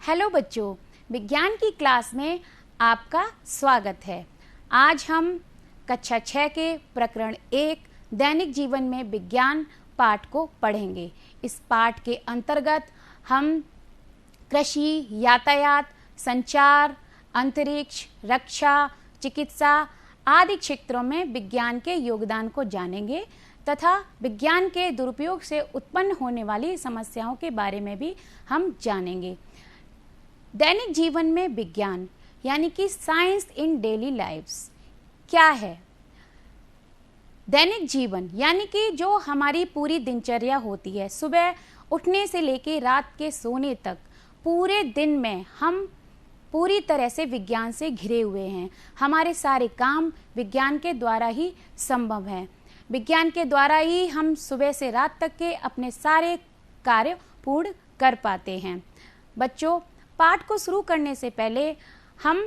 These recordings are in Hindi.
हेलो बच्चों, विज्ञान की क्लास में आपका स्वागत है। आज हम कक्षा 6 के प्रकरण 1 दैनिक जीवन में विज्ञान पाठ को पढ़ेंगे। इस पाठ के अंतर्गत हम कृषि, यातायात, संचार, अंतरिक्ष, रक्षा, चिकित्सा आदि क्षेत्रों में विज्ञान के योगदान को जानेंगे तथा विज्ञान के दुरुपयोग से उत्पन्न होने वाली समस्याओं के बारे में भी हम जानेंगे। दैनिक जीवन में विज्ञान यानी कि साइंस इन डेली लाइव्स क्या है? दैनिक जीवन यानी कि जो हमारी पूरी दिनचर्या होती है, सुबह उठने से लेकर रात के सोने तक पूरे दिन में हम पूरी तरह से विज्ञान से घिरे हुए हैं। हमारे सारे काम विज्ञान के द्वारा ही संभव है। विज्ञान के द्वारा ही हम सुबह से रात तक के अपने सारे कार्य पूर्ण कर पाते हैं। बच्चों, पाठ को शुरू करने से पहले हम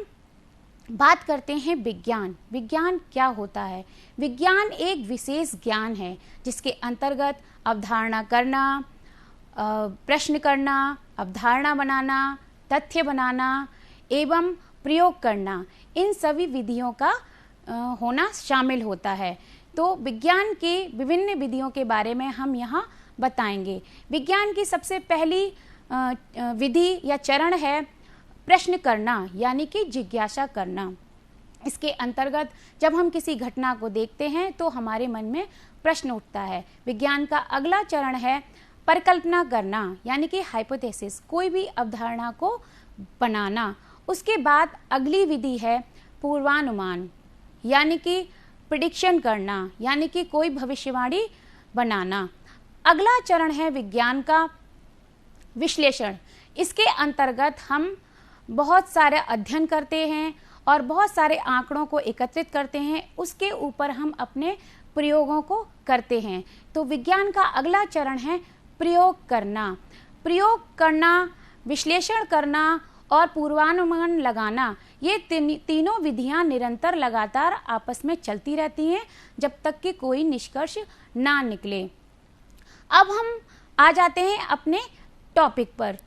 बात करते हैं विज्ञान। विज्ञान क्या होता है? विज्ञान एक विशेष ज्ञान है जिसके अंतर्गत अवधारणा करना, प्रश्न करना, अवधारणा बनाना, तथ्य बनाना एवं प्रयोग करना, इन सभी विधियों का होना शामिल होता है। तो विज्ञान की विभिन्न विधियों के बारे में हम यहाँ बताएंगे। विज्ञान की सबसे पहली विधि या चरण है प्रश्न करना यानी कि जिज्ञासा करना। इसके अंतर्गत जब हम किसी घटना को देखते हैं तो हमारे मन में प्रश्न उठता है। विज्ञान का अगला चरण है परिकल्पना करना यानी कि हाइपोथेसिस, कोई भी अवधारणा को बनाना। उसके बाद अगली विधि है पूर्वानुमान यानी कि प्रिडिक्शन करना यानी कि कोई भविष्यवाणी बनाना। अगला चरण है विज्ञान का विश्लेषण। इसके अंतर्गत हम बहुत सारे अध्ययन करते हैं और बहुत सारे आंकड़ों को एकत्रित करते हैं, उसके ऊपर हम अपने प्रयोगों को करते हैं। तो विज्ञान का अगला चरण है प्रयोग करना। प्रयोग करना, विश्लेषण करना और पूर्वानुमान लगाना, ये तीनों विधियां निरंतर लगातार आपस में चलती रहती हैं जब तक कि कोई निष्कर्ष ना निकले। अब हम आ जाते हैं अपने टॉपिक पर,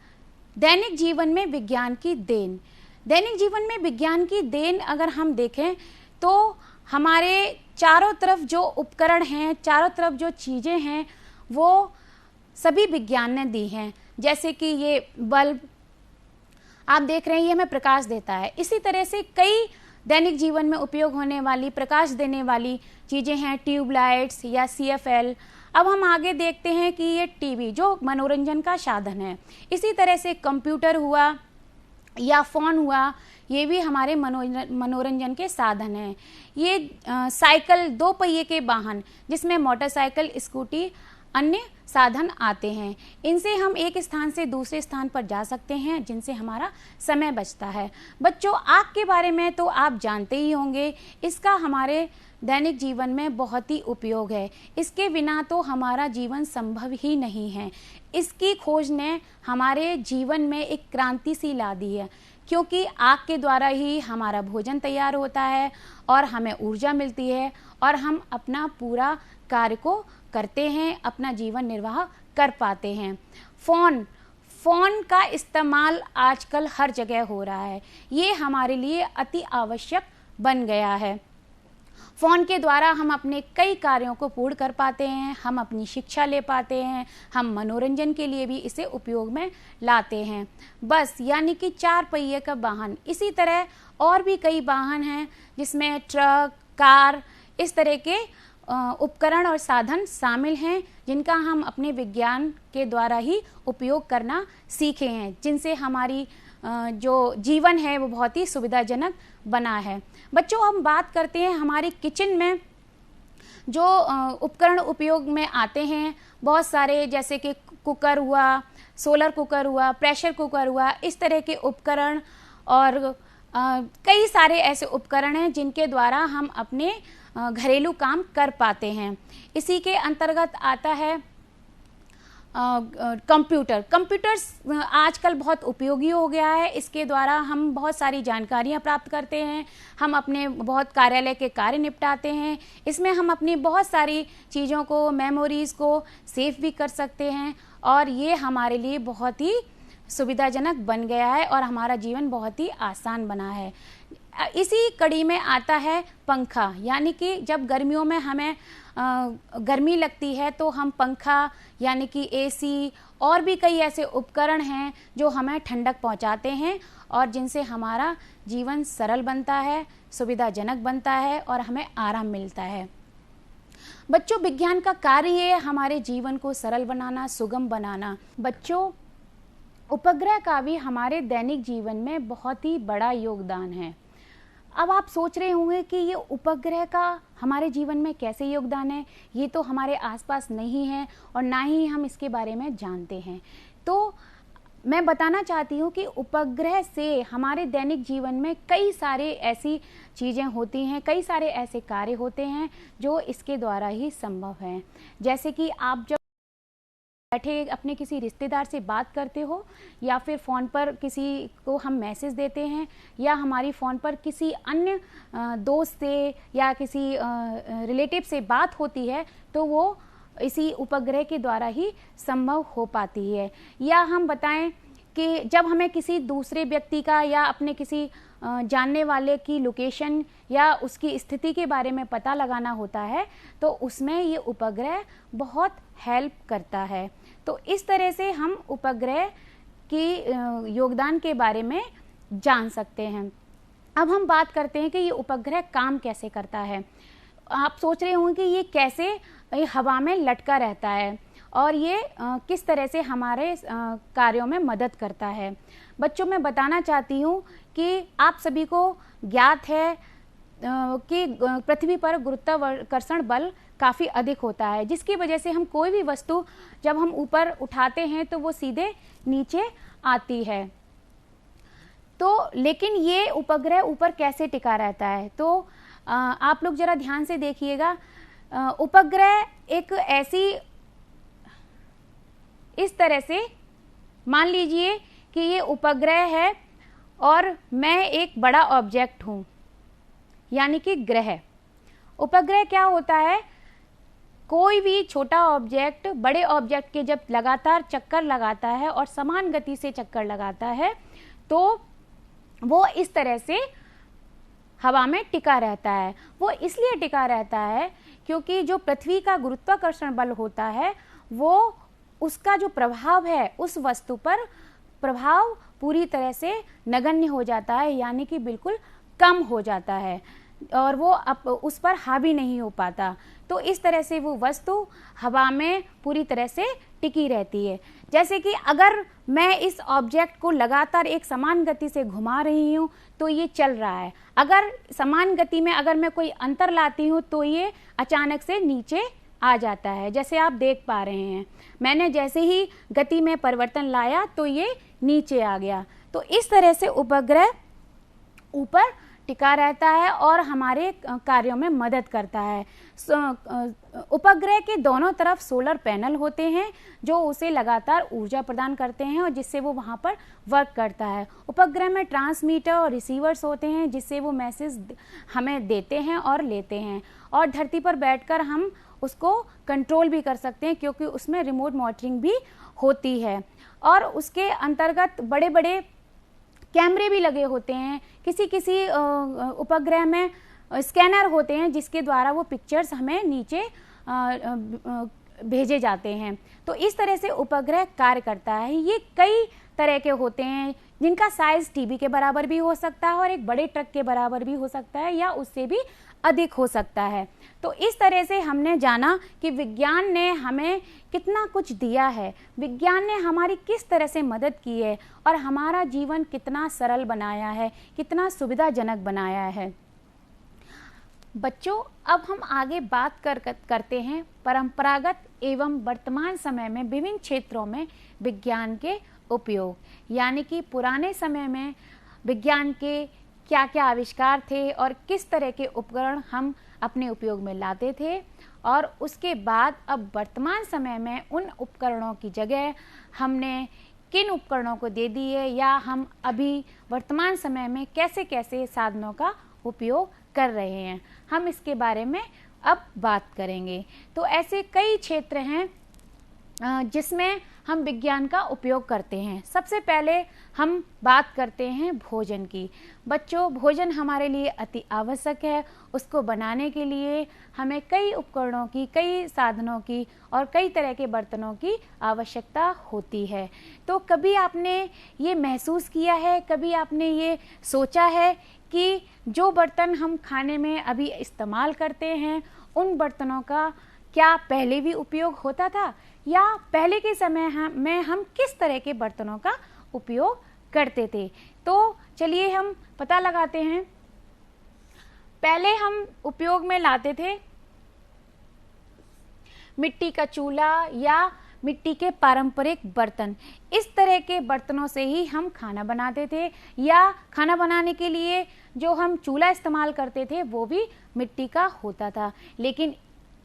दैनिक जीवन में विज्ञान की देन। दैनिक जीवन में विज्ञान की देन अगर हम देखें तो हमारे चारों तरफ जो उपकरण हैं, चारों तरफ जो चीज़ें हैं, वो सभी विज्ञान ने दी हैं। जैसे कि ये बल्ब आप देख रहे हैं, ये हमें प्रकाश देता है। इसी तरह से कई दैनिक जीवन में उपयोग होने वाली प्रकाश देने वाली चीज़ें हैं, ट्यूबलाइट्स या CFL। अब हम आगे देखते हैं कि ये टीवी जो मनोरंजन का साधन है। इसी तरह से कंप्यूटर हुआ या फ़ोन हुआ, ये भी हमारे मनोरंजन के साधन हैं। ये साइकिल, 2 पहिए के वाहन जिसमें मोटरसाइकिल, स्कूटी, अन्य साधन आते हैं। इनसे हम एक स्थान से दूसरे स्थान पर जा सकते हैं, जिनसे हमारा समय बचता है। बच्चों, आग के बारे में तो आप जानते ही होंगे। इसका हमारे दैनिक जीवन में बहुत ही उपयोग है। इसके बिना तो हमारा जीवन संभव ही नहीं है। इसकी खोज ने हमारे जीवन में एक क्रांति सी ला दी है, क्योंकि आग के द्वारा ही हमारा भोजन तैयार होता है और हमें ऊर्जा मिलती है और हम अपना पूरा कार्य को करते हैं, अपना जीवन निर्वाह कर पाते हैं। फ़ोन का इस्तेमाल आजकल हर जगह हो रहा है। ये हमारे लिए अति आवश्यक बन गया है। फ़ोन के द्वारा हम अपने कई कार्यों को पूर्ण कर पाते हैं, हम अपनी शिक्षा ले पाते हैं, हम मनोरंजन के लिए भी इसे उपयोग में लाते हैं। बस यानी कि 4 पहिए का वाहन। इसी तरह और भी कई वाहन हैं जिसमें ट्रक, कार, इस तरह के उपकरण और साधन शामिल हैं, जिनका हम अपने विज्ञान के द्वारा ही उपयोग करना सीखे हैं, जिनसे हमारी जो जीवन है वो बहुत ही सुविधाजनक बना है। बच्चों, हम बात करते हैं हमारी किचन में जो उपकरण उपयोग में आते हैं, बहुत सारे, जैसे कि कुकर हुआ, सोलर कुकर हुआ, प्रेशर कुकर हुआ, इस तरह के उपकरण और कई सारे ऐसे उपकरण हैं जिनके द्वारा हम अपने घरेलू काम कर पाते हैं। इसी के अंतर्गत आता है कंप्यूटर्स आजकल बहुत उपयोगी हो गया है। इसके द्वारा हम बहुत सारी जानकारियाँ प्राप्त करते हैं, हम अपने बहुत कार्यालय के कार्य निपटाते हैं। इसमें हम अपनी बहुत सारी चीज़ों को, मेमोरीज़ को सेव भी कर सकते हैं और ये हमारे लिए बहुत ही सुविधाजनक बन गया है और हमारा जीवन बहुत ही आसान बना है। इसी कड़ी में आता है पंखा, यानी कि जब गर्मियों में हमें गर्मी लगती है तो हम पंखा यानी कि एसी और भी कई ऐसे उपकरण हैं जो हमें ठंडक पहुंचाते हैं और जिनसे हमारा जीवन सरल बनता है, सुविधाजनक बनता है और हमें आराम मिलता है। बच्चों, विज्ञान का कार्य है हमारे जीवन को सरल बनाना, सुगम बनाना। बच्चों, उपग्रह का भी हमारे दैनिक जीवन में बहुत ही बड़ा योगदान है। अब आप सोच रहे होंगे कि ये उपग्रह का हमारे जीवन में कैसे योगदान है, ये तो हमारे आसपास नहीं है और ना ही हम इसके बारे में जानते हैं। तो मैं बताना चाहती हूँ कि उपग्रह से हमारे दैनिक जीवन में कई सारे ऐसी चीज़ें होती हैं, कई सारे ऐसे कार्य होते हैं जो इसके द्वारा ही संभव हैं। जैसे कि आप जब बैठे अपने किसी रिश्तेदार से बात करते हो या फिर फ़ोन पर किसी को हम मैसेज देते हैं या हमारी फ़ोन पर किसी अन्य दोस्त से या किसी रिलेटिव से बात होती है तो वो इसी उपग्रह के द्वारा ही संभव हो पाती है। या हम बताएं कि जब हमें किसी दूसरे व्यक्ति का या अपने किसी जानने वाले की लोकेशन या उसकी स्थिति के बारे में पता लगाना होता है तो उसमें ये उपग्रह बहुत हेल्प करता है। तो इस तरह से हम उपग्रह की योगदान के बारे में जान सकते हैं। अब हम बात करते हैं कि ये उपग्रह काम कैसे करता है। आप सोच रहे होंगे कि ये कैसे हवा में लटका रहता है और ये किस तरह से हमारे कार्यों में मदद करता है। बच्चों, मैं बताना चाहती हूँ कि आप सभी को ज्ञात है कि पृथ्वी पर गुरुत्वाकर्षण बल काफ़ी अधिक होता है, जिसकी वजह से हम कोई भी वस्तु जब हम ऊपर उठाते हैं तो वो सीधे नीचे आती है। तो लेकिन ये उपग्रह ऊपर कैसे टिका रहता है, तो आप लोग ज़रा ध्यान से देखिएगा। उपग्रह एक ऐसी, इस तरह से मान लीजिए कि ये उपग्रह है और मैं एक बड़ा ऑब्जेक्ट हूँ यानी कि ग्रह। उपग्रह क्या होता है, कोई भी छोटा ऑब्जेक्ट बड़े ऑब्जेक्ट के जब लगातार चक्कर लगाता है और समान गति से चक्कर लगाता है तो वो इस तरह से हवा में टिका रहता है। वो इसलिए टिका रहता है क्योंकि जो पृथ्वी का गुरुत्वाकर्षण बल होता है वो उसका जो प्रभाव है उस वस्तु पर प्रभाव पूरी तरह से नगण्य हो जाता है, यानी कि बिल्कुल कम हो जाता है और वो उस पर हावी नहीं हो पाता। तो इस तरह से वो वस्तु हवा में पूरी तरह से टिकी रहती है। जैसे कि अगर मैं इस ऑब्जेक्ट को लगातार एक समान गति से घुमा रही हूँ तो ये चल रहा है। अगर समान गति में अगर मैं कोई अंतर लाती हूँ तो ये अचानक से नीचे आ जाता है। जैसे आप देख पा रहे हैं, मैंने जैसे ही गति में परिवर्तन लाया तो ये नीचे आ गया। तो इस तरह से उपग्रह ऊपर टिका रहता है और हमारे कार्यों में मदद करता है। उपग्रह के दोनों तरफ सोलर पैनल होते हैं जो उसे लगातार ऊर्जा प्रदान करते हैं और जिससे वो वहाँ पर वर्क करता है। उपग्रह में ट्रांसमीटर और रिसीवर्स होते हैं जिससे वो मैसेज हमें देते हैं और लेते हैं, और धरती पर बैठकर हम उसको कंट्रोल भी कर सकते हैं क्योंकि उसमें रिमोट मॉनिटरिंग भी होती है। और उसके अंतर्गत बड़े बड़े कैमरे भी लगे होते हैं। किसी किसी उपग्रह में स्कैनर होते हैं जिसके द्वारा वो पिक्चर्स हमें नीचे भेजे जाते हैं। तो इस तरह से उपग्रह कार्य करता है। ये कई तरह के होते हैं जिनका साइज टीवी के बराबर भी हो सकता है और एक बड़े ट्रक के बराबर भी हो सकता है या उससे भी अधिक हो सकता है। तो इस तरह से हमने जाना कि विज्ञान ने हमें कितना कुछ दिया है, विज्ञान ने हमारी किस तरह से मदद की है और हमारा जीवन कितना सरल बनाया है, कितना सुविधाजनक बनाया है। बच्चों, अब हम आगे बात करते हैं परंपरागत एवं वर्तमान समय में विभिन्न क्षेत्रों में विज्ञान के उपयोग, यानी कि पुराने समय में विज्ञान के क्या क्या आविष्कार थे और किस तरह के उपकरण हम अपने उपयोग में लाते थे, और उसके बाद अब वर्तमान समय में उन उपकरणों की जगह हमने किन उपकरणों को दे दी है या हम अभी वर्तमान समय में कैसे कैसे साधनों का उपयोग कर रहे हैं, हम इसके बारे में अब बात करेंगे। तो ऐसे कई क्षेत्र हैं जिसमें हम विज्ञान का उपयोग करते हैं। सबसे पहले हम बात करते हैं भोजन की। बच्चों, भोजन हमारे लिए अति आवश्यक है। उसको बनाने के लिए हमें कई उपकरणों की, कई साधनों की और कई तरह के बर्तनों की आवश्यकता होती है। तो कभी आपने ये महसूस किया है, कभी आपने ये सोचा है कि जो बर्तन हम खाने में अभी इस्तेमाल करते हैं, उन बर्तनों का क्या पहले भी उपयोग होता था, या पहले के समय में हम किस तरह के बर्तनों का उपयोग करते थे? तो चलिए हम पता लगाते हैं। पहले हम उपयोग में लाते थे मिट्टी का चूल्हा या मिट्टी के पारंपरिक बर्तन। इस तरह के बर्तनों से ही हम खाना बनाते थे, या खाना बनाने के लिए जो हम चूल्हा इस्तेमाल करते थे वो भी मिट्टी का होता था। लेकिन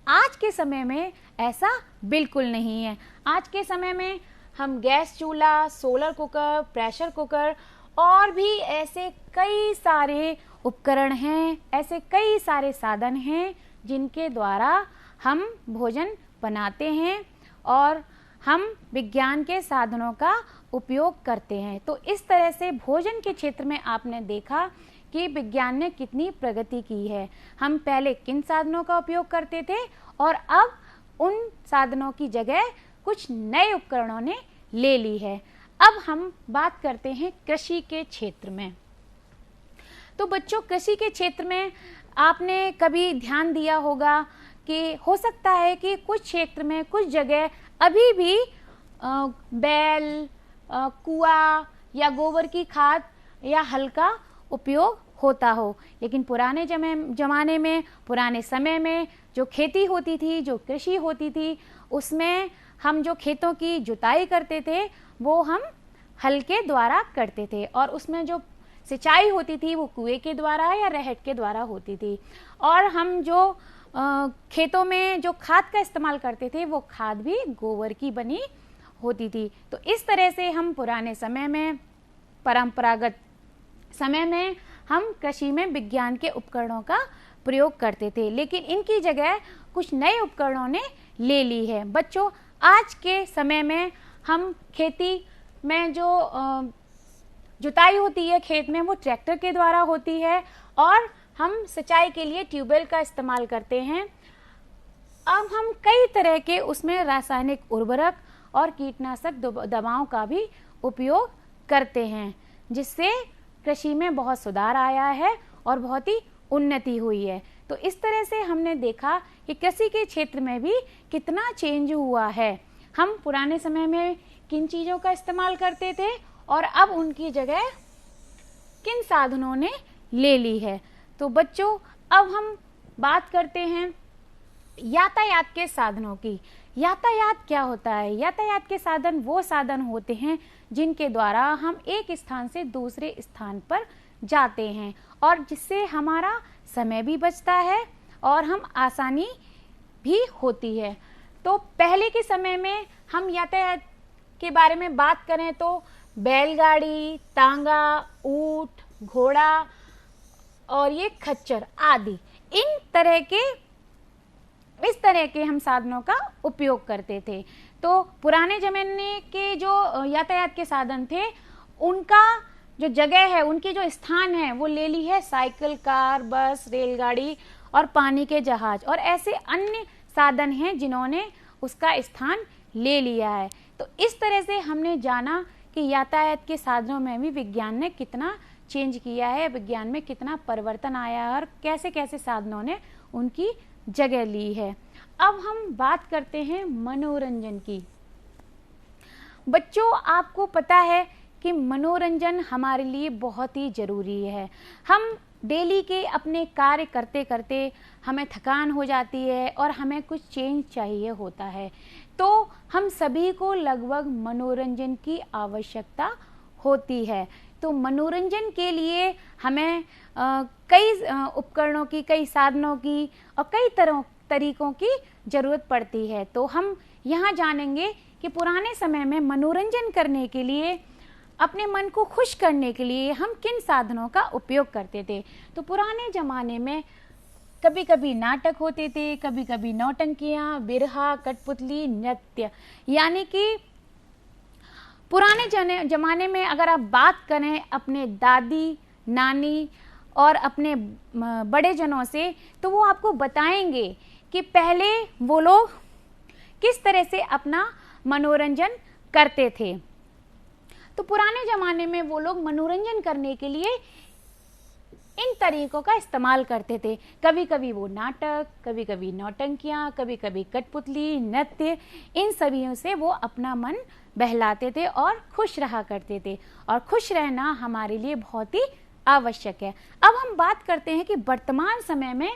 आज के समय में ऐसा बिल्कुल नहीं है। आज के समय में हम गैस चूल्हा, सोलर कुकर, प्रेशर कुकर और भी ऐसे कई सारे उपकरण हैं, ऐसे कई सारे साधन हैं जिनके द्वारा हम भोजन बनाते हैं और हम विज्ञान के साधनों का उपयोग करते हैं। तो इस तरह से भोजन के क्षेत्र में आपने देखा कि विज्ञान ने कितनी प्रगति की है। हम पहले किन साधनों का उपयोग करते थे और अब उन साधनों की जगह कुछ नए उपकरणों ने ले ली है। अब हम बात करते हैं कृषि के क्षेत्र में। तो बच्चों, कृषि के क्षेत्र में आपने कभी ध्यान दिया होगा कि हो सकता है कि कुछ क्षेत्र में, कुछ जगह अभी भी बैल, कुआं या गोबर की खाद या हल का उपयोग होता हो। लेकिन पुराने जमाने में, पुराने समय में जो खेती होती थी, जो कृषि होती थी, उसमें हम जो खेतों की जुताई करते थे वो हम हल के द्वारा करते थे, और उसमें जो सिंचाई होती थी वो कुएं के द्वारा या रहट के द्वारा होती थी। और हम जो खेतों में जो खाद का इस्तेमाल करते थे वो खाद भी गोबर की बनी होती थी। तो इस तरह से हम पुराने समय में, परंपरागत समय में हम कृषि में विज्ञान के उपकरणों का प्रयोग करते थे, लेकिन इनकी जगह कुछ नए उपकरणों ने ले ली है। बच्चों, आज के समय में हम खेती में जो जुताई होती है खेत में, वो ट्रैक्टर के द्वारा होती है, और हम सिंचाई के लिए ट्यूबवेल का इस्तेमाल करते हैं। अब हम कई तरह के उसमें रासायनिक उर्वरक और कीटनाशक दवाओं का भी उपयोग करते हैं, जिससे कृषि में बहुत सुधार आया है और बहुत ही उन्नति हुई है। तो इस तरह से हमने देखा कि कृषि के क्षेत्र में भी कितना चेंज हुआ है। हम पुराने समय में किन चीज़ों का इस्तेमाल करते थे और अब उनकी जगह किन साधनों ने ले ली है। तो बच्चों, अब हम बात करते हैं यातायात के साधनों की। यातायात क्या होता है? यातायात के साधन वो साधन होते हैं जिनके द्वारा हम एक स्थान से दूसरे स्थान पर जाते हैं, और जिससे हमारा समय भी बचता है और हम आसानी भी होती है। तो पहले के समय में हम यातायात के बारे में बात करें तो बैलगाड़ी, तांगा, ऊंट, घोड़ा और ये खच्चर आदि, इस तरह के हम साधनों का उपयोग करते थे। तो पुराने जमाने के जो यातायात के साधन थे, उनका जो जगह है, उनकी जो स्थान है, वो ले ली है साइकिल, कार, बस, रेलगाड़ी और पानी के जहाज और ऐसे अन्य साधन हैं जिन्होंने उसका स्थान ले लिया है। तो इस तरह से हमने जाना कि यातायात के साधनों में भी विज्ञान ने कितना चेंज किया है, विज्ञान में कितना परिवर्तन आया है और कैसे कैसे साधनों ने उनकी जगह ली है। अब हम बात करते हैं मनोरंजन की। बच्चों, आपको पता है कि मनोरंजन हमारे लिए बहुत ही ज़रूरी है। हम डेली के अपने कार्य करते करते हमें थकान हो जाती है और हमें कुछ चेंज चाहिए होता है, तो हम सभी को लगभग मनोरंजन की आवश्यकता होती है। तो मनोरंजन के लिए हमें कई उपकरणों की, कई साधनों की और कई तरीकों की ज़रूरत पड़ती है। तो हम यहाँ जानेंगे कि पुराने समय में मनोरंजन करने के लिए, अपने मन को खुश करने के लिए हम किन साधनों का उपयोग करते थे। तो पुराने ज़माने में कभी कभी नाटक होते थे, कभी कभी नौटंकियाँ, बिरहा, कठपुतली, नृत्य, यानी कि पुराने जमाने में अगर आप बात करें अपने दादी नानी और अपने बड़े जनों से, तो वो आपको बताएंगे कि पहले वो लोग किस तरह से अपना मनोरंजन करते थे। तो पुराने ज़माने में वो लोग मनोरंजन करने के लिए इन तरीकों का इस्तेमाल करते थे। कभी कभी वो नाटक, कभी कभी नौटंकियाँ, कभी कभी कठपुतली, नृत्य, इन सभी से वो अपना मन बहलाते थे और खुश रहा करते थे। और खुश रहना हमारे लिए बहुत ही आवश्यक है। अब हम बात करते हैं कि वर्तमान समय में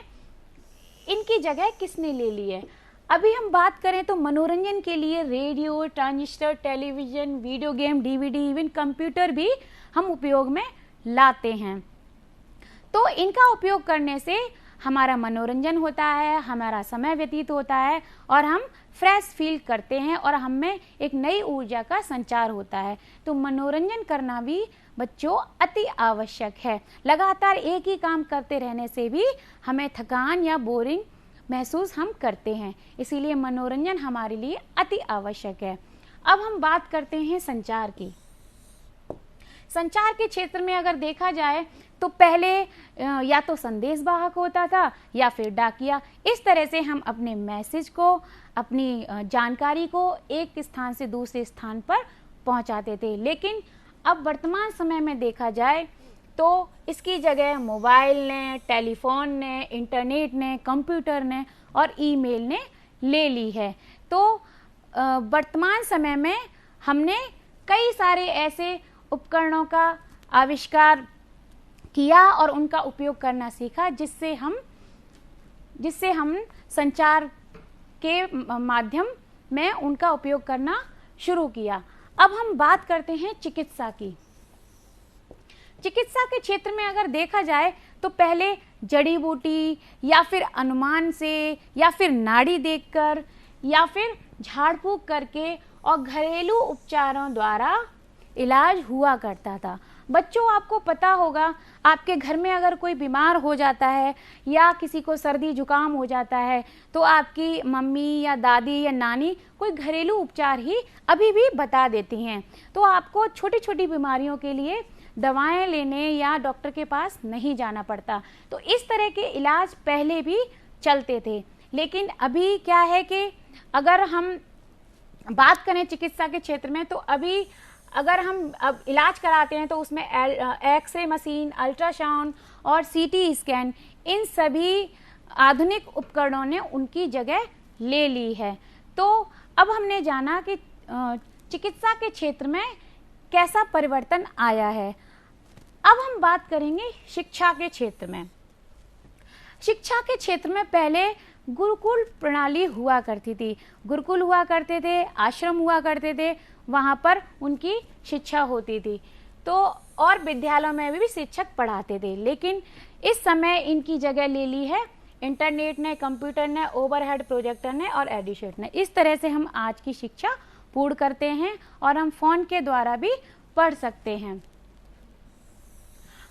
इनकी जगह किसने ले ली है। अभी हम बात करें तो मनोरंजन के लिए radio, transistor, television, video game, DVD, even computer भी हम उपयोग में लाते हैं। तो इनका उपयोग करने से हमारा मनोरंजन होता है, हमारा समय व्यतीत होता है और हम फ्रेश फील करते हैं और हम में एक नई ऊर्जा का संचार होता है। तो मनोरंजन करना भी बच्चों अति आवश्यक है। लगातार एक ही काम करते रहने से भी हमें थकान या बोरिंग महसूस हम करते हैं, इसीलिए मनोरंजन हमारे लिए अति आवश्यक है। अब हम बात करते हैं संचार की। संचार के क्षेत्र में अगर देखा जाए तो पहले या तो संदेशवाहक होता था या फिर डाकिया। इस तरह से हम अपने मैसेज को, अपनी जानकारी को एक स्थान से दूसरे स्थान पर पहुंचाते थे। लेकिन अब वर्तमान समय में देखा जाए तो इसकी जगह मोबाइल ने, टेलीफोन ने, इंटरनेट ने, कंप्यूटर ने और ईमेल ने ले ली है। तो वर्तमान समय में हमने कई सारे ऐसे उपकरणों का आविष्कार किया और उनका उपयोग करना सीखा, जिससे हम संचार के माध्यम में उनका उपयोग करना शुरू किया। अब हम बात करते हैं चिकित्सा की। चिकित्सा के क्षेत्र में अगर देखा जाए तो पहले जड़ी बूटी या फिर अनुमान से या फिर नाड़ी देखकर या फिर झाड़ फूक करके और घरेलू उपचारों द्वारा इलाज हुआ करता था। बच्चों, आपको पता होगा, आपके घर में अगर कोई बीमार हो जाता है या किसी को सर्दी जुकाम हो जाता है तो आपकी मम्मी या दादी या नानी कोई घरेलू उपचार ही अभी भी बता देती हैं। तो आपको छोटी छोटी बीमारियों के लिए दवाएं लेने या डॉक्टर के पास नहीं जाना पड़ता। तो इस तरह के इलाज पहले भी चलते थे। लेकिन अभी क्या है कि अगर हम बात करें चिकित्सा के क्षेत्र में, तो अभी अगर हम अब इलाज कराते हैं तो उसमें एक्सरे मशीन, अल्ट्रासाउंड और सीटी स्कैन, इन सभी आधुनिक उपकरणों ने उनकी जगह ले ली है। तो अब हमने जाना कि चिकित्सा के क्षेत्र में कैसा परिवर्तन आया है। अब हम बात करेंगे शिक्षा के क्षेत्र में। शिक्षा के क्षेत्र में पहले गुरुकुल प्रणाली हुआ करती थी। गुरुकुल हुआ करते थे, आश्रम हुआ करते थे, वहाँ पर उनकी शिक्षा होती थी। तो और विद्यालयों में भी शिक्षक पढ़ाते थे। लेकिन इस समय इनकी जगह ले ली है इंटरनेट ने, कंप्यूटर ने, ओवरहेड प्रोजेक्टर ने और एडिशेट ने। इस तरह से हम आज की शिक्षा पूर्ण करते हैं और हम फोन के द्वारा भी पढ़ सकते हैं।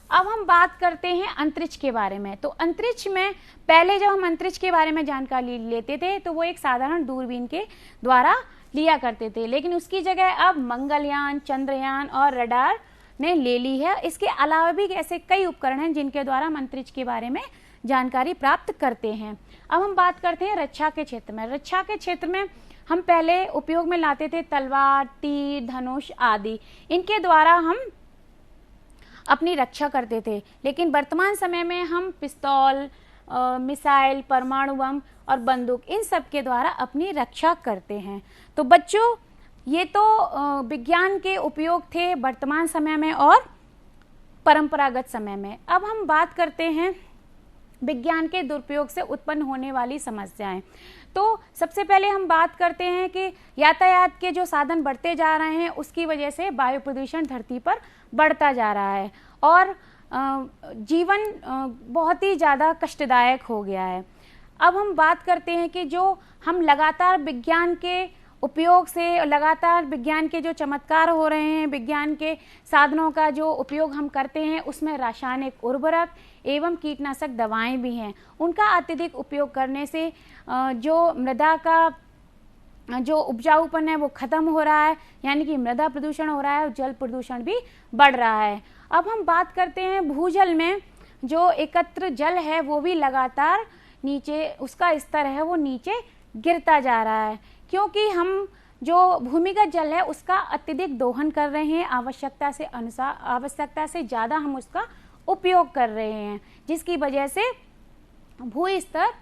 अब हम बात करते हैं अंतरिक्ष के बारे में। तो अंतरिक्ष में पहले जब हम अंतरिक्ष के बारे में जानकारी लेते थे तो वो एक साधारण दूरबीन के द्वारा लिया करते थे, लेकिन उसकी जगह अब मंगलयान, चंद्रयान और रडार ने ले ली है। इसके अलावा भी ऐसे कई उपकरण हैं जिनके द्वारा हम अंतरिक्ष के बारे में जानकारी प्राप्त करते हैं। अब हम बात करते हैं रक्षा के क्षेत्र में। रक्षा के क्षेत्र में हम पहले उपयोग में लाते थे तलवार, तीर, धनुष आदि। इनके द्वारा हम अपनी रक्षा करते थे। लेकिन वर्तमान समय में हम पिस्तौल, मिसाइल, परमाणु बम और बंदूक, इन सब के द्वारा अपनी रक्षा करते हैं। तो बच्चों, ये तो विज्ञान के उपयोग थे वर्तमान समय में और परंपरागत समय में। अब हम बात करते हैं विज्ञान के दुरुपयोग से उत्पन्न होने वाली समस्याएं। तो सबसे पहले हम बात करते हैं कि यातायात के जो साधन बढ़ते जा रहे हैं उसकी वजह से वायु प्रदूषण धरती पर बढ़ता जा रहा है और जीवन बहुत ही ज़्यादा कष्टदायक हो गया है। अब हम बात करते हैं कि जो हम लगातार विज्ञान के उपयोग से, लगातार विज्ञान के जो चमत्कार हो रहे हैं, विज्ञान के साधनों का जो उपयोग हम करते हैं, उसमें रासायनिक उर्वरक एवं कीटनाशक दवाएं भी हैं। उनका अत्यधिक उपयोग करने से जो मृदा का जो उपजाऊपन है वो खत्म हो रहा है, यानी कि मृदा प्रदूषण हो रहा है और जल प्रदूषण भी बढ़ रहा है। अब हम बात करते हैं भूजल में जो एकत्र जल है वो भी लगातार नीचे, उसका स्तर है वो नीचे गिरता जा रहा है, क्योंकि हम जो भूमिगत जल है उसका अत्यधिक दोहन कर रहे हैं, आवश्यकता से अनुसार, आवश्यकता से ज़्यादा हम उसका उपयोग कर रहे हैं, जिसकी वजह से भू स्तर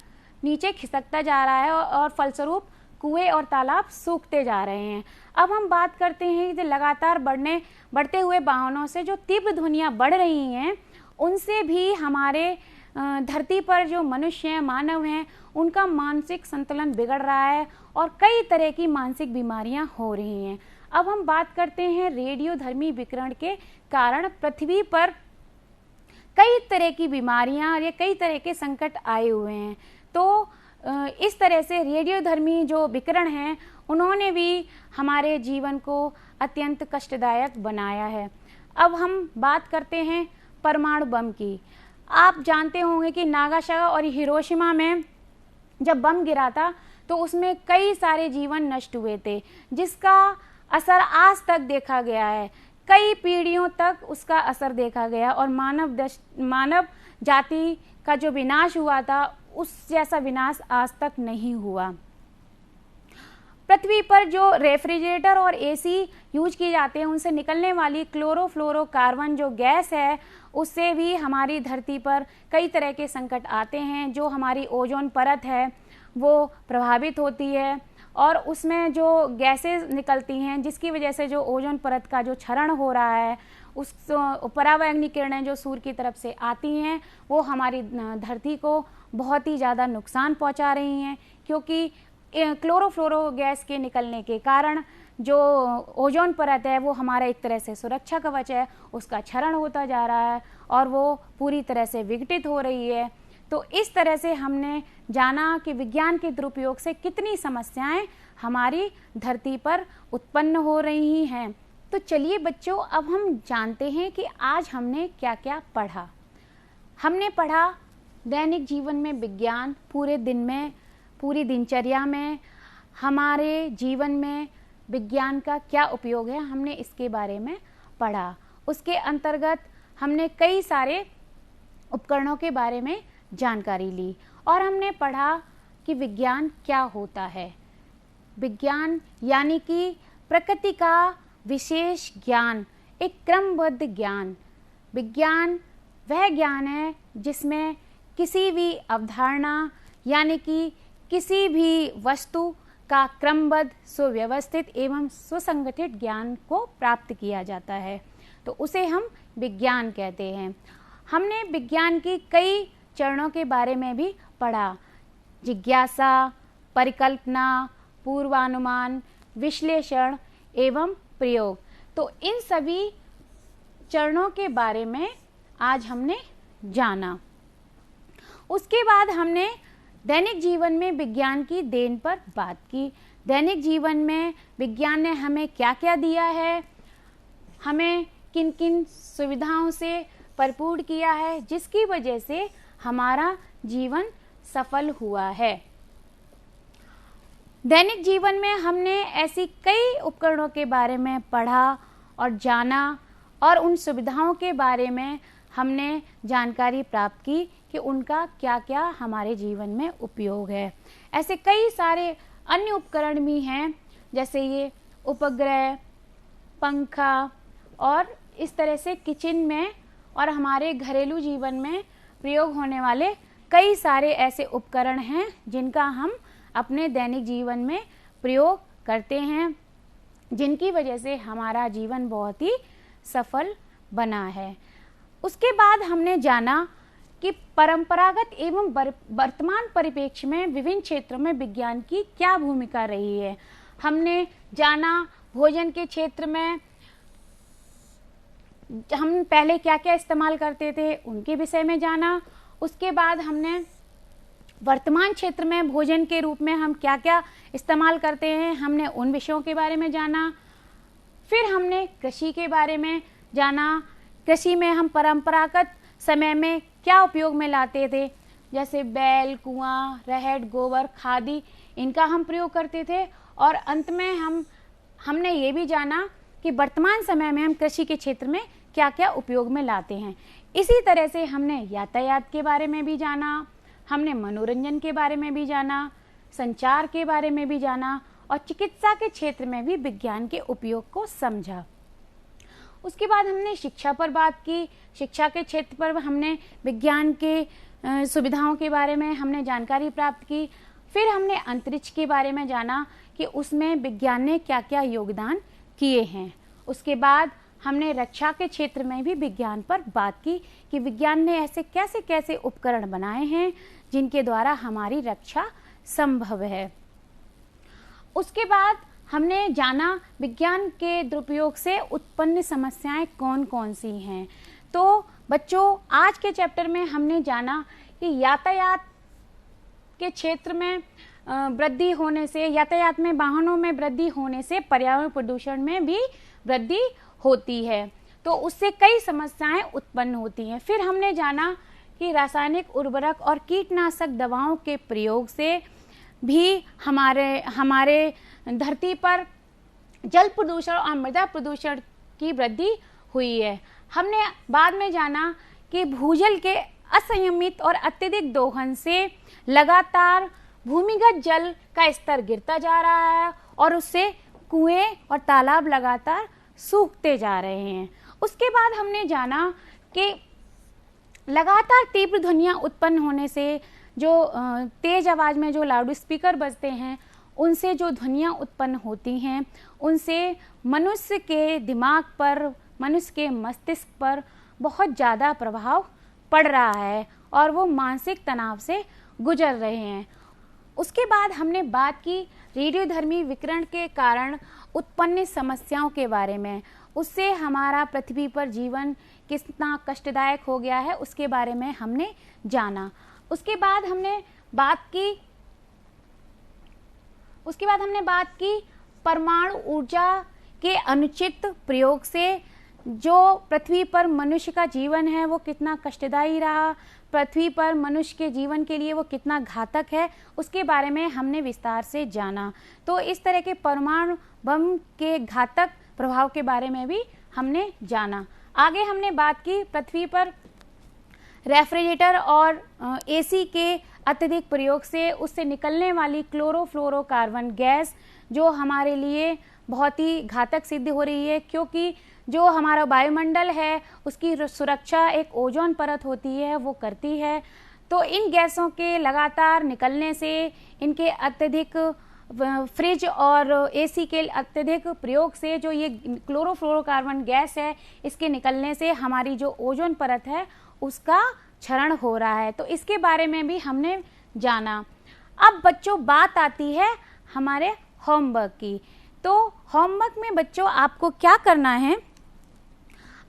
नीचे खिसकता जा रहा है और फलस्वरूप कुएं और तालाब सूखते जा रहे हैं। अब हम बात करते हैं कि लगातार बढ़ते हुए वाहनों से जो तीव्र ध्वनियाँ बढ़ रही हैं, उनसे भी हमारे धरती पर जो मनुष्य हैं, मानव हैं, उनका मानसिक संतुलन बिगड़ रहा है और कई तरह की मानसिक बीमारियां हो रही हैं। अब हम बात करते हैं रेडियोधर्मी विकिरण के कारण पृथ्वी पर कई तरह की बीमारियां या कई तरह के संकट आए हुए हैं। तो इस तरह से रेडियोधर्मी जो विकिरण हैं उन्होंने भी हमारे जीवन को अत्यंत कष्टदायक बनाया है। अब हम बात करते हैं परमाणु बम की। आप जानते होंगे कि नागासाकी और हिरोशिमा में जब बम गिरा था तो उसमें कई सारे जीवन नष्ट हुए थे, जिसका असर आज तक देखा गया है। कई पीढ़ियों तक उसका असर देखा गया और मानव जाति का जो विनाश हुआ था उस जैसा विनाश आज तक नहीं हुआ। पृथ्वी पर जो रेफ्रिजरेटर और एसी यूज किए जाते हैं उनसे निकलने वाली क्लोरोफ्लोरोकार्बन जो गैस है उससे भी हमारी धरती पर कई तरह के संकट आते हैं। जो हमारी ओजोन परत है वो प्रभावित होती है और उसमें जो गैसेस निकलती हैं जिसकी वजह से जो ओजोन परत का जो क्षरण हो रहा है, उस परावैंगनी किरणें जो सूर्य की तरफ से आती हैं वो हमारी धरती को बहुत ही ज़्यादा नुकसान पहुंचा रही हैं, क्योंकि क्लोरोफ्लोरो गैस के निकलने के कारण जो ओजोन परत है वो हमारा एक तरह से सुरक्षा कवच है, उसका क्षरण होता जा रहा है और वो पूरी तरह से विघटित हो रही है। तो इस तरह से हमने जाना कि विज्ञान के दुरुपयोग से कितनी समस्याएं हमारी धरती पर उत्पन्न हो रही हैं। तो चलिए बच्चों, अब हम जानते हैं कि आज हमने क्या क्या पढ़ा। हमने पढ़ा दैनिक जीवन में विज्ञान, पूरे दिन में, पूरी दिनचर्या में हमारे जीवन में विज्ञान का क्या उपयोग है, हमने इसके बारे में पढ़ा। उसके अंतर्गत हमने कई सारे उपकरणों के बारे में जानकारी ली और हमने पढ़ा कि विज्ञान क्या होता है। विज्ञान यानी कि प्रकृति का विशेष ज्ञान, एक क्रमबद्ध ज्ञान। विज्ञान वह ज्ञान है जिसमें किसी भी अवधारणा यानी कि किसी भी वस्तु का क्रमबद्ध, सुव्यवस्थित एवं सुसंगठित ज्ञान को प्राप्त किया जाता है, तो उसे हम विज्ञान कहते हैं। हमने विज्ञान की कई चरणों के बारे में भी पढ़ा। जिज्ञासा, परिकल्पना, पूर्वानुमान, विश्लेषण एवं प्रयोग। तो इन सभी चरणों के बारे में आज हमने जाना। उसके बाद हमने दैनिक जीवन में विज्ञान की देन पर बात की। दैनिक जीवन में विज्ञान ने हमें क्या क्या दिया है, हमें किन किन सुविधाओं से भरपूर किया है, जिसकी वजह से हमारा जीवन सफल हुआ है। दैनिक जीवन में हमने ऐसी कई उपकरणों के बारे में पढ़ा और जाना और उन सुविधाओं के बारे में हमने जानकारी प्राप्त की कि उनका क्या क्या हमारे जीवन में उपयोग है। ऐसे कई सारे अन्य उपकरण भी हैं, जैसे ये उपग्रह, पंखा और इस तरह से किचन में और हमारे घरेलू जीवन में प्रयोग होने वाले कई सारे ऐसे उपकरण हैं जिनका हम अपने दैनिक जीवन में प्रयोग करते हैं, जिनकी वजह से हमारा जीवन बहुत ही सफल बना है। उसके बाद हमने जाना कि परंपरागत एवं वर्तमान परिप्रेक्ष्य में विभिन्न क्षेत्रों में विज्ञान की क्या भूमिका रही है। हमने जाना भोजन के क्षेत्र में हम पहले क्या क्या इस्तेमाल करते थे उनके विषय में जाना। उसके बाद हमने वर्तमान क्षेत्र में भोजन के रूप में हम क्या क्या इस्तेमाल करते हैं, हमने उन विषयों के बारे में जाना। फिर हमने कृषि के बारे में जाना। कृषि में हम परंपरागत समय में क्या उपयोग में लाते थे, जैसे बैल, कुआं, रहड़, गोबर, खादी, इनका हम प्रयोग करते थे और अंत में हमने ये भी जाना कि वर्तमान समय में हम कृषि के क्षेत्र में क्या क्या उपयोग में लाते हैं। इसी तरह से हमने यातायात के बारे में भी जाना, हमने मनोरंजन के बारे में भी जाना, संचार के बारे में भी जाना और चिकित्सा के क्षेत्र में भी विज्ञान के उपयोग को समझा। उसके बाद हमने शिक्षा पर बात की। शिक्षा के क्षेत्र पर हमने विज्ञान के सुविधाओं के बारे में हमने जानकारी प्राप्त की। फिर हमने अंतरिक्ष के बारे में जाना कि उसमें विज्ञान ने क्या क्या योगदान किए हैं। उसके बाद हमने रक्षा के क्षेत्र में भी विज्ञान पर बात की कि विज्ञान ने ऐसे कैसे कैसे उपकरण बनाए हैं जिनके द्वारा हमारी रक्षा संभव है। उसके बाद हमने जाना विज्ञान के दुरुपयोग से उत्पन्न समस्याएं कौन कौन सी हैं। तो बच्चों, आज के चैप्टर में हमने जाना कि यातायात के क्षेत्र में वृद्धि होने से, यातायात में वाहनों में वृद्धि होने से पर्यावरण प्रदूषण में भी वृद्धि होती है, तो उससे कई समस्याएं उत्पन्न होती हैं। फिर हमने जाना कि रासायनिक उर्वरक और कीटनाशक दवाओं के प्रयोग से भी हमारे धरती पर जल प्रदूषण और मृदा प्रदूषण की वृद्धि हुई है। हमने बाद में जाना कि भूजल के असंयमित और अत्यधिक दोहन से लगातार भूमिगत जल का स्तर गिरता जा रहा है और उससे कुएं और तालाब लगातार सूखते जा रहे हैं। उसके बाद हमने जाना कि लगातार तीव्र ध्वनियाँ उत्पन्न होने से, जो तेज आवाज में जो लाउड स्पीकर बजते हैं, उनसे जो ध्वनियाँ उत्पन्न होती हैं, उनसे मनुष्य के दिमाग पर, मनुष्य के मस्तिष्क पर बहुत ज़्यादा प्रभाव पड़ रहा है और वो मानसिक तनाव से गुजर रहे हैं। उसके बाद हमने बात की रेडियोधर्मी विकिरण के कारण उत्पन्न समस्याओं के बारे में। उससे हमारा पृथ्वी पर जीवन कितना कष्टदायक हो गया है उसके बारे में हमने जाना। उसके बाद हमने बात की परमाणु ऊर्जा के अनुचित प्रयोग से जो पृथ्वी पर मनुष्य का जीवन है वो कितना कष्टदायी रहा, पृथ्वी पर मनुष्य के जीवन के लिए वो कितना घातक है, उसके बारे में हमने विस्तार से जाना। तो इस तरह के परमाणु बम के घातक प्रभाव के बारे में भी हमने जाना। आगे हमने बात की पृथ्वी पर रेफ्रिजरेटर और एसी के अत्यधिक प्रयोग से उससे निकलने वाली क्लोरोफ्लोरोकार्बन गैस जो हमारे लिए बहुत ही घातक सिद्ध हो रही है, क्योंकि जो हमारा वायुमंडल है उसकी सुरक्षा एक ओजोन परत होती है वो करती है। तो इन गैसों के लगातार निकलने से, इनके अत्यधिक फ्रिज और एसी के अत्यधिक प्रयोग से जो ये क्लोरोफ्लोरोकार्बन गैस है, इसके निकलने से हमारी जो ओजोन परत है उसका क्षरण हो रहा है। तो इसके बारे में भी हमने जाना। अब बच्चों, बात आती है हमारे होमवर्क की। तो होमवर्क में बच्चों आपको क्या करना है,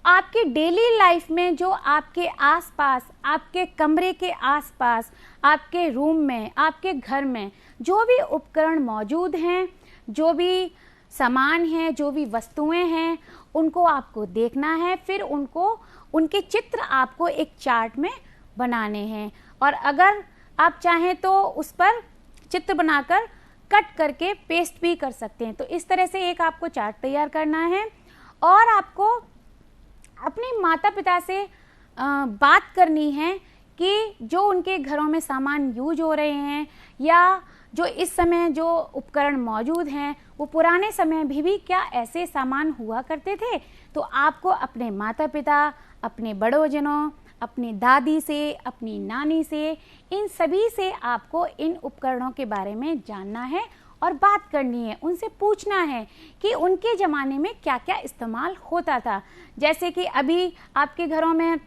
आपकी डेली लाइफ में जो आपके आसपास, आपके कमरे के आसपास, आपके रूम में, आपके घर में जो भी उपकरण मौजूद हैं, जो भी सामान हैं, जो भी वस्तुएं हैं, उनको आपको देखना है। फिर उनके चित्र आपको एक चार्ट में बनाने हैं और अगर आप चाहें तो उस पर चित्र बनाकर कट करके पेस्ट भी कर सकते हैं। तो इस तरह से एक आपको चार्ट तैयार करना है और आपको अपने माता पिता से बात करनी है कि जो उनके घरों में सामान यूज हो रहे हैं या जो इस समय जो उपकरण मौजूद हैं वो पुराने समय भी क्या ऐसे सामान हुआ करते थे। तो आपको अपने माता पिता, अपने बड़ोजनों, अपनी दादी से, अपनी नानी से, इन सभी से आपको इन उपकरणों के बारे में जानना है और बात करनी है। उनसे पूछना है कि उनके ज़माने में क्या क्या इस्तेमाल होता था। जैसे कि अभी आपके घरों में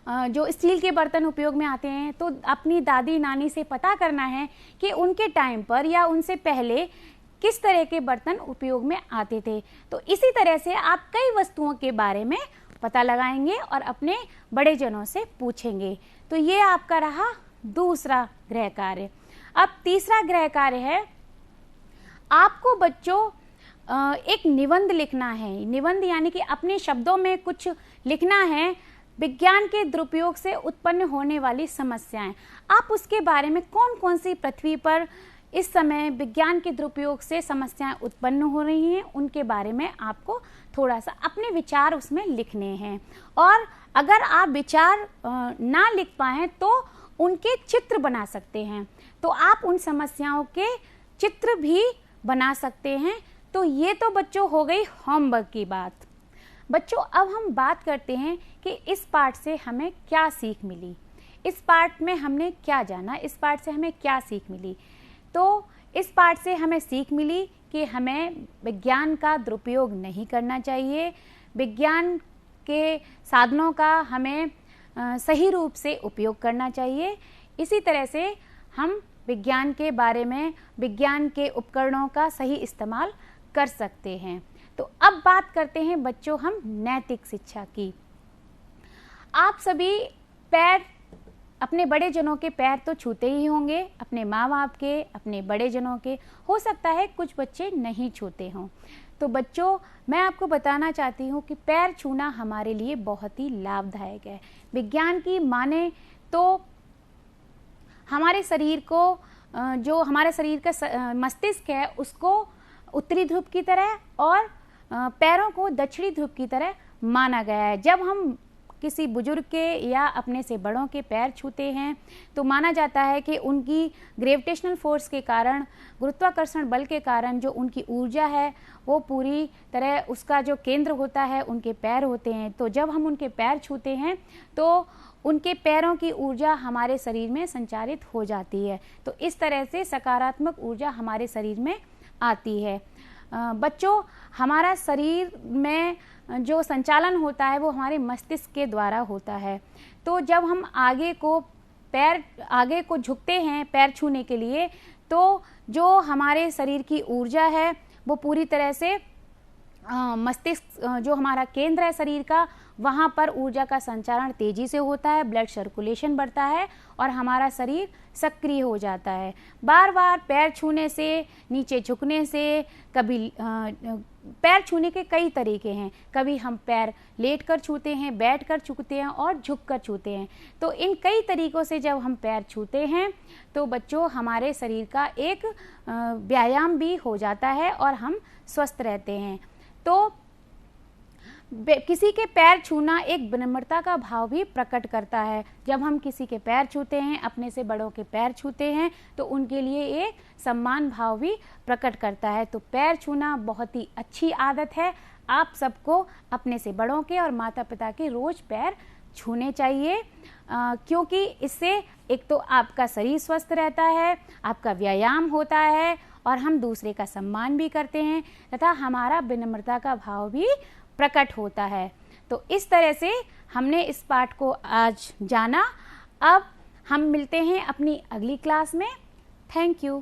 जो स्टील के बर्तन उपयोग में आते हैं, तो अपनी दादी नानी से पता करना है कि उनके टाइम पर या उनसे पहले किस तरह के बर्तन उपयोग में आते थे। तो इसी तरह से आप कई वस्तुओं के बारे में पता लगाएंगे और अपने बड़े जनों से पूछेंगे। तो ये आपका रहा दूसरा गृह कार्य। अब तीसरा गृह कार्य है, आपको बच्चों एक निबंध लिखना है। निबंध यानी कि अपने शब्दों में कुछ लिखना है, विज्ञान के दुरुपयोग से उत्पन्न होने वाली समस्याएं। आप उसके बारे में कौन कौन सी पृथ्वी पर इस समय विज्ञान के दुरुपयोग से समस्याएं उत्पन्न हो रही हैं, उनके बारे में आपको थोड़ा सा अपने विचार उसमें लिखने हैं। और अगर आप विचार ना लिख पाएँ तो उनके चित्र बना सकते हैं, तो आप उन समस्याओं के चित्र भी बना सकते हैं। तो ये तो बच्चों हो गई होमवर्क की बात। बच्चों, अब हम बात करते हैं कि इस पाठ से हमें क्या सीख मिली, इस पाठ में हमने क्या जाना, इस पाठ से हमें क्या सीख मिली। तो इस पाठ से हमें सीख मिली कि हमें विज्ञान का दुरुपयोग नहीं करना चाहिए, विज्ञान के साधनों का हमें सही रूप से उपयोग करना चाहिए। इसी तरह से हम विज्ञान के बारे में, विज्ञान के उपकरणों का सही इस्तेमाल कर सकते हैं। तो अब बात करते हैं बच्चों हम नैतिक शिक्षा की। आप सभी पैर, अपने बड़े जनों के पैर तो छूते ही होंगे, अपने माँ बाप के, अपने बड़े जनों के। हो सकता है कुछ बच्चे नहीं छूते हों। तो बच्चों, मैं आपको बताना चाहती हूँ कि पैर छूना हमारे लिए बहुत ही लाभदायक है। विज्ञान की माने तो हमारे शरीर को, जो हमारे शरीर का मस्तिष्क है उसको उत्तरी ध्रुव की तरह और पैरों को दक्षिणी ध्रुव की तरह माना गया है। जब हम किसी बुजुर्ग के या अपने से बड़ों के पैर छूते हैं तो माना जाता है कि उनकी ग्रेविटेशनल फोर्स के कारण, गुरुत्वाकर्षण बल के कारण जो उनकी ऊर्जा है वो पूरी तरह, उसका जो केंद्र होता है उनके पैर होते हैं। तो जब हम उनके पैर छूते हैं तो उनके पैरों की ऊर्जा हमारे शरीर में संचारित हो जाती है। तो इस तरह से सकारात्मक ऊर्जा हमारे शरीर में आती है। बच्चों, हमारा शरीर में जो संचालन होता है वो हमारे मस्तिष्क के द्वारा होता है। तो जब हम आगे को झुकते हैं पैर छूने के लिए, तो जो हमारे शरीर की ऊर्जा है वो पूरी तरह से मस्तिष्क, जो हमारा केंद्र है शरीर का, वहाँ पर ऊर्जा का संचारण तेजी से होता है, ब्लड सर्कुलेशन बढ़ता है और हमारा शरीर सक्रिय हो जाता है। बार बार पैर छूने से, नीचे झुकने से, कभी पैर छूने के कई तरीके हैं। कभी हम पैर लेट कर छूते हैं, बैठ कर छूते हैं और झुक कर छूते हैं। तो इन कई तरीकों से जब हम पैर छूते हैं तो बच्चों हमारे शरीर का एक व्यायाम भी हो जाता है और हम स्वस्थ रहते हैं। तो किसी के पैर छूना एक विनम्रता का भाव भी प्रकट करता है। जब हम किसी के पैर छूते हैं, अपने से बड़ों के पैर छूते हैं, तो उनके लिए एक सम्मान भाव भी प्रकट करता है। तो पैर छूना बहुत ही अच्छी आदत है। आप सबको अपने से बड़ों के और माता पिता के रोज पैर छूने चाहिए, क्योंकि इससे एक तो आपका शरीर स्वस्थ रहता है, आपका व्यायाम होता है और हम दूसरे का सम्मान भी करते हैं तथा हमारा विनम्रता का भाव भी प्रकट होता है। तो इस तरह से हमने इस पाठ को आज जाना। अब हम मिलते हैं अपनी अगली क्लास में। Thank you.